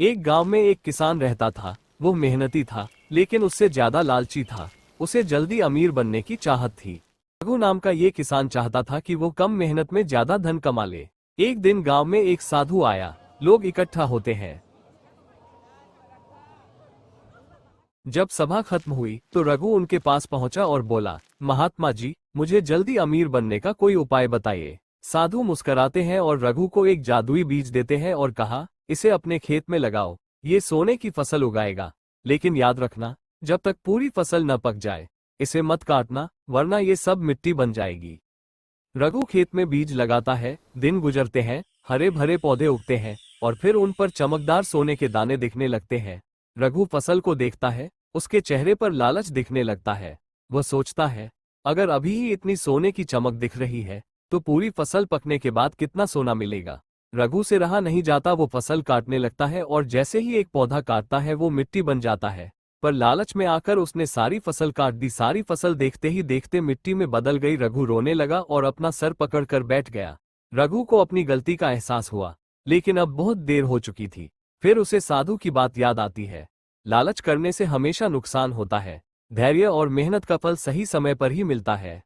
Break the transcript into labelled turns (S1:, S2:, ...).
S1: एक गांव में एक किसान रहता था। वो मेहनती था, लेकिन उससे ज्यादा लालची था। उसे जल्दी अमीर बनने की चाहत थी। रघु नाम का ये किसान चाहता था कि वो कम मेहनत में ज्यादा धन कमा ले। एक दिन गांव में एक साधु आया। लोग इकट्ठा होते हैं। जब सभा खत्म हुई तो रघु उनके पास पहुंचा और बोला, महात्मा जी, मुझे जल्दी अमीर बनने का कोई उपाय बताइए। साधु मुस्कुराते हैं और रघु को एक जादुई बीज देते हैं और कहा, इसे अपने खेत में लगाओ। ये सोने की फसल उगाएगा। लेकिन याद रखना, जब तक पूरी फसल न पक जाए, इसे मत काटना, वरना ये सब मिट्टी बन जाएगी। रघु खेत में बीज लगाता है। दिन गुजरते हैं, हरे भरे पौधे उगते हैं और फिर उन पर चमकदार सोने के दाने दिखने लगते हैं। रघु फसल को देखता है। उसके चेहरे पर लालच दिखने लगता है। वह सोचता है, अगर अभी ही इतनी सोने की चमक दिख रही है, तो पूरी फसल पकने के बाद कितना सोना मिलेगा। रघु से रहा नहीं जाता, वो फसल काटने लगता है और जैसे ही एक पौधा काटता है वो मिट्टी बन जाता है। पर लालच में आकर उसने सारी फसल काट दी। सारी फसल देखते ही देखते मिट्टी में बदल गई। रघु रोने लगा और अपना सर पकड़कर बैठ गया। रघु को अपनी गलती का एहसास हुआ, लेकिन अब बहुत देर हो चुकी थी। फिर उसे साधु की बात याद आती है। लालच करने से हमेशा नुकसान होता है। धैर्य और मेहनत का फल सही समय पर ही मिलता है।